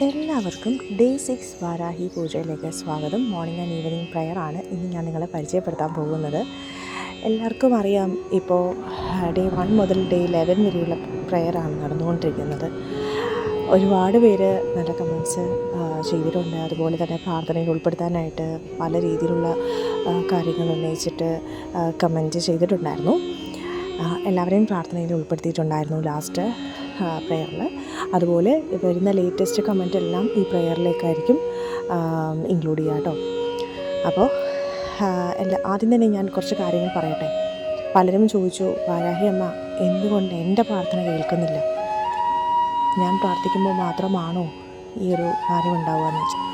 എല്ലാവർക്കും ഡേ 6 വാരാഹി പൂജയിലേക്ക് സ്വാഗതം. Morning and evening prayer ആണ് ഇന്ന് ഞാൻ നിങ്ങളെ പരിചയപ്പെടുത്താൻ പോകുന്നത്. എല്ലാവർക്കും അറിയാം, ഇപ്പോൾ ഡേ 1 മുതൽ ഡേ 11 വരെയുള്ള പ്രെയറാണ് നടന്നുകൊണ്ടിരിക്കുന്നത്. ഒരുപാട് പേര് നല്ല കമൻസ് ചെയ്തിട്ടുണ്ട്. അതുപോലെ തന്നെ പ്രാർത്ഥനയിൽ ഉൾപ്പെടുത്താനായിട്ട് പല രീതിയിലുള്ള കാര്യങ്ങൾ ഉന്നയിച്ചിട്ട് കമൻറ്റ് ചെയ്തിട്ടുണ്ടായിരുന്നു. എല്ലാവരെയും പ്രാർത്ഥനയിൽ ഉൾപ്പെടുത്തിയിട്ടുണ്ടായിരുന്നു ലാസ്റ്റ് പ്രെയറിൽ. അതുപോലെ വരുന്ന ലേറ്റസ്റ്റ് കമൻ്റ് എല്ലാം ഈ പ്രെയറിലേക്കായിരിക്കും ഇൻക്ലൂഡ് ചെയ്യുക കേട്ടോ. അപ്പോൾ ആദ്യം തന്നെ ഞാൻ കുറച്ച് കാര്യങ്ങൾ പറയട്ടെ. പലരും ചോദിച്ചു, വാരാഹി അമ്മ എന്തുകൊണ്ട് എൻ്റെ പ്രാർത്ഥന കേൾക്കുന്നില്ല, ഞാൻ പ്രാർത്ഥിക്കുമ്പോൾ മാത്രമാണോ ഈ ഒരു കാര്യം ഉണ്ടാവുകയെന്ന് വെച്ചാൽ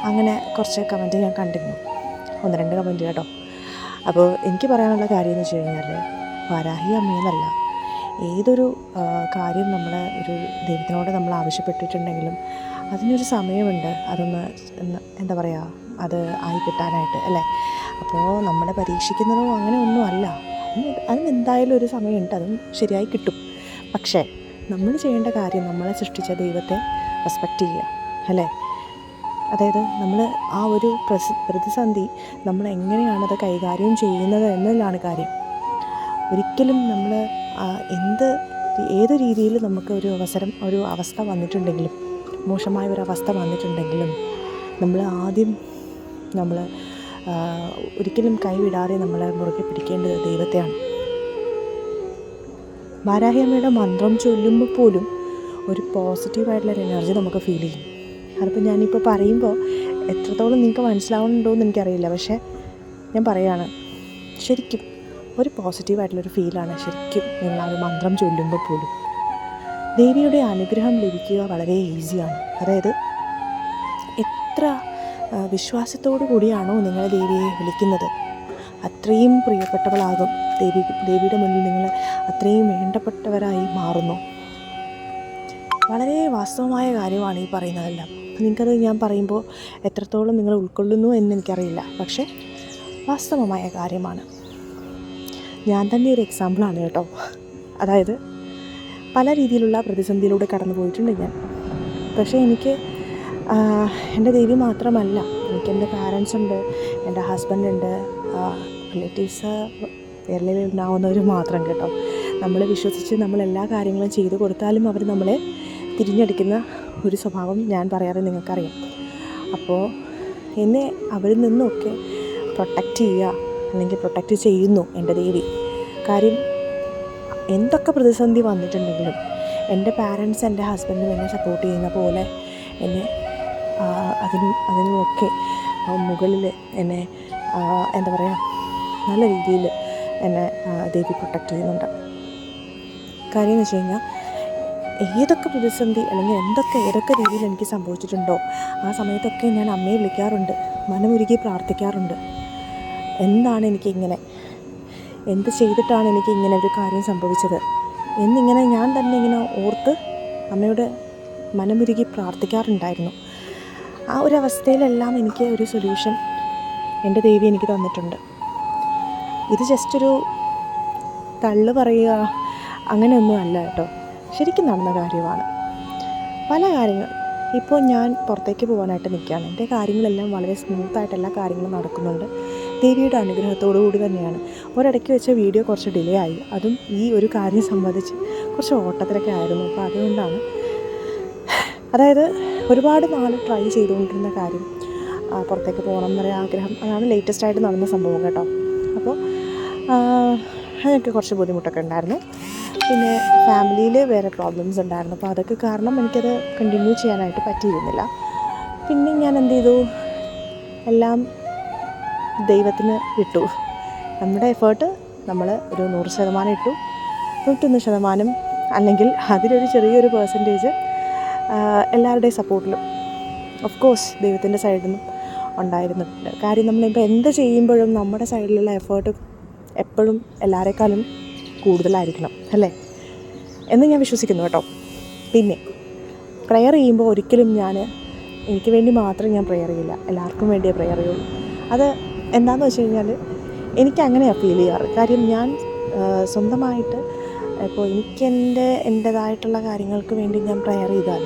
അങ്ങനെ കുറച്ച് കമൻറ്റ് ഞാൻ കണ്ടിരുന്നു, 1-2 കമൻറ്റ് കേട്ടോ. അപ്പോൾ എനിക്ക് പറയാനുള്ള കാര്യം എന്ന് വെച്ച് കഴിഞ്ഞാൽ, വാരാഹി അമ്മയെന്നല്ല, ഏതൊരു കാര്യം നമ്മൾ ഒരു ദൈവത്തിനോട് നമ്മൾ ആവശ്യപ്പെട്ടിട്ടുണ്ടെങ്കിലും അതിനൊരു സമയമുണ്ട്, അതൊന്ന് എന്താ പറയുക, അത് ആയി കിട്ടാനായിട്ട് അല്ലേ. അപ്പോൾ നമ്മളെ പരീക്ഷിക്കുന്നതോ അങ്ങനെ ഒന്നും അല്ല, അതിനെന്തായാലും ഒരു സമയമുണ്ട്, അതും ശരിയായി കിട്ടും. പക്ഷേ നമ്മൾ ചെയ്യേണ്ട കാര്യം നമ്മളെ സൃഷ്ടിച്ച ദൈവത്തെ റെസ്പെക്റ്റ് ചെയ്യുക അല്ലേ. അതായത് നമ്മൾ ആ ഒരു പ്രതിസന്ധി നമ്മൾ എങ്ങനെയാണത് കൈകാര്യം ചെയ്യുന്നത് എന്നതിലാണ് കാര്യം. ഒരിക്കലും നമ്മൾ ഏത് രീതിയിൽ നമുക്ക് ഒരു അവസ്ഥ വന്നിട്ടുണ്ടെങ്കിലും, മോശമായ ഒരു അവസ്ഥ വന്നിട്ടുണ്ടെങ്കിലും, നമ്മൾ ഒരിക്കലും കൈവിടാതെ നമ്മൾ മുറുകെ പിടിക്കേണ്ടത് ദൈവത്തെയാണ്. വാരാഹി അമ്മയുടെ മന്ത്രം ചൊല്ലുമ്പോൾ പോലും ഒരു പോസിറ്റീവായിട്ടുള്ളൊരു എനർജി നമുക്ക് ഫീൽ ചെയ്യും. അതിപ്പോൾ ഞാനിപ്പോൾ പറയുമ്പോൾ എത്രത്തോളം നിങ്ങൾക്ക് മനസ്സിലാവുന്നുണ്ടോ എന്ന് എനിക്കറിയില്ല, പക്ഷേ ഞാൻ പറയുകയാണ്, ശരിക്കും ഒരു പോസിറ്റീവായിട്ടുള്ളൊരു ഫീലാണ് ശരിക്കും നിങ്ങൾ ആ ഒരു മന്ത്രം ചൊല്ലുമ്പോൾ പോലും. ദേവിയുടെ അനുഗ്രഹം ലഭിക്കുക വളരെ ഈസിയാണ്. അതായത് എത്ര വിശ്വാസത്തോടു കൂടിയാണോ നിങ്ങൾ ദേവിയെ വിളിക്കുന്നത്, അത്രയും പ്രിയപ്പെട്ടവളാകും ദേവിയുടെ മുന്നിൽ നിങ്ങൾ അത്രയും വേണ്ടപ്പെട്ടവരായി മാറുന്നു. വളരെ വാസ്തവമായ കാര്യമാണ് ഈ പറയുന്നതെല്ലാം. നിങ്ങൾക്കത് ഞാൻ പറയുമ്പോൾ എത്രത്തോളം നിങ്ങൾ ഉൾക്കൊള്ളുന്നു എന്ന് എനിക്കറിയില്ല, പക്ഷേ വാസ്തവമായ കാര്യമാണ്. ഞാൻ തന്നെ ഒരു എക്സാമ്പിളാണ് കേട്ടോ. അതായത് പല രീതിയിലുള്ള പ്രതിസന്ധിയിലൂടെ കടന്നു പോയിട്ടുണ്ട് ഞാൻ. പക്ഷേ എനിക്ക് എൻ്റെ ദേവി മാത്രമല്ല, എനിക്ക് എൻ്റെ പാരൻസ് ഉണ്ട്, എൻ്റെ ഹസ്ബൻഡ് ഉണ്ട്, റിലേറ്റീവ്സ് വിരലിലുണ്ടാവുന്നവർ മാത്രം കേട്ടോ. നമ്മൾ വിശ്വസിച്ച് നമ്മൾ എല്ലാ കാര്യങ്ങളും ചെയ്തു കൊടുത്താലും അവർ നമ്മളെ തിരിഞ്ഞടിക്കുന്ന ഒരു സ്വഭാവം ഞാൻ പറയാതെ നിങ്ങൾക്കറിയാം. അപ്പോൾ എന്നെ അവരിൽ നിന്നൊക്കെ പ്രൊട്ടക്റ്റ് ചെയ്യുക, അല്ലെങ്കിൽ പ്രൊട്ടക്റ്റ് ചെയ്യുന്നു എൻ്റെ ദേവി. കാര്യം എന്തൊക്കെ പ്രതിസന്ധി വന്നിട്ടുണ്ടെങ്കിലും എൻ്റെ പാരൻസ്, എൻ്റെ ഹസ്ബൻഡും എന്നെ സപ്പോർട്ട് ചെയ്യുന്ന പോലെ എന്നെ അതിനുമൊക്കെ മുകളിൽ എന്നെ എന്താ പറയുക, നല്ല രീതിയിൽ എന്നെ ദേവി പ്രൊട്ടക്റ്റ് ചെയ്യുന്നുണ്ട്. കാര്യം എന്ന് വെച്ച് കഴിഞ്ഞാൽ, ഏതൊക്കെ പ്രതിസന്ധി അല്ലെങ്കിൽ ഏതൊക്കെ രീതിയിൽ എനിക്ക് സംഭവിച്ചിട്ടുണ്ടോ ആ സമയത്തൊക്കെ ഞാൻ അമ്മയെ വിളിക്കാറുണ്ട്, മനമുരുകി പ്രാർത്ഥിക്കാറുണ്ട്. എന്താണ് എനിക്കിങ്ങനെ, എന്ത് ചെയ്തിട്ടാണ് എനിക്ക് ഇങ്ങനെ ഒരു കാര്യം സംഭവിച്ചത് എന്നിങ്ങനെ ഞാൻ തന്നെ ഇങ്ങനെ ഓർത്ത് അമ്മയോട് മനമുരുകി പ്രാർത്ഥിക്കാറുണ്ടായിരുന്നു. ആ ഒരു അവസ്ഥയിലെല്ലാം എനിക്ക് ഒരു സൊല്യൂഷൻ എൻ്റെ ദേവി എനിക്ക് തന്നിട്ടുണ്ട്. ഇത് ജസ്റ്റൊരു തള്ളു പറയുക അങ്ങനെയൊന്നും അല്ല കേട്ടോ, ശരിക്കും നടന്ന കാര്യമാണ്. പല കാര്യങ്ങൾ ഇപ്പോൾ ഞാൻ പുറത്തേക്ക് പോകാനായിട്ട് നിൽക്കുകയാണ്. എൻ്റെ കാര്യങ്ങളെല്ലാം വളരെ സ്മൂത്തായിട്ട് എല്ലാ കാര്യങ്ങളും നടക്കുന്നുണ്ട്, ദേവിയുടെ അനുഗ്രഹത്തോടു കൂടി തന്നെയാണ്. ഒരിടയ്ക്ക് വെച്ച വീഡിയോ കുറച്ച് ഡിലേ ആയി, അതും ഈ ഒരു കാര്യം സംബന്ധിച്ച് കുറച്ച് ഓട്ടത്തിലൊക്കെ ആയിരുന്നു. അപ്പോൾ അതുകൊണ്ടാണ്, അതായത് ഒരുപാട് നാൾ ട്രൈ ചെയ്തുകൊണ്ടിരുന്ന കാര്യം, പുറത്തേക്ക് പോകണം എന്നൊരു ആഗ്രഹം, അതാണ് ലേറ്റസ്റ്റായിട്ട് നടന്ന സംഭവം കേട്ടോ. അപ്പോൾ അതിനൊക്കെ കുറച്ച് ബുദ്ധിമുട്ടൊക്കെ ഉണ്ടായിരുന്നു. പിന്നെ ഫാമിലിയിൽ വേറെ പ്രോബ്ലംസ് ഉണ്ടായിരുന്നു, അപ്പോൾ അതൊക്കെ കാരണം എനിക്കത് കണ്ടിന്യൂ ചെയ്യാനായിട്ട് പറ്റിയിരുന്നില്ല. പിന്നെ ഞാൻ എന്ത് ചെയ്തു, എല്ലാം ദൈവത്തിന് വിട്ടു. നമ്മുടെ എഫേർട്ട് നമ്മൾ ഒരു 100% ഇട്ടു, 101% അല്ലെങ്കിൽ അതിലൊരു ചെറിയൊരു പെർസെൻറ്റേജ് എല്ലാവരുടെയും സപ്പോർട്ടിലും ഓഫ് കോഴ്സ് ദൈവത്തിൻ്റെ സൈഡിൽ നിന്നും ഉണ്ടായിരുന്നിട്ടുണ്ട്. കാര്യം നമ്മളിപ്പോൾ എന്ത് ചെയ്യുമ്പോഴും നമ്മുടെ സൈഡിലുള്ള എഫേർട്ട് എപ്പോഴും എല്ലാവരെക്കാളും കൂടുതലായിരിക്കണം അല്ലേ എന്ന് ഞാൻ വിശ്വസിക്കുന്നു കേട്ടോ. പിന്നെ പ്രെയർ ചെയ്യുമ്പോൾ ഒരിക്കലും എനിക്ക് വേണ്ടി മാത്രം ഞാൻ പ്രെയർ ചെയ്യില്ല, എല്ലാവർക്കും വേണ്ടിയേ പ്രെയർ ചെയ്യുള്ളൂ. അത് എന്താണെന്ന് വെച്ച് കഴിഞ്ഞാൽ എനിക്കങ്ങനെയാണ് ഫീൽ ചെയ്യാറ്. കാര്യം ഞാൻ സ്വന്തമായിട്ട് ഇപ്പോൾ എൻ്റേതായിട്ടുള്ള കാര്യങ്ങൾക്ക് വേണ്ടി ഞാൻ പ്രെയർ ചെയ്താൽ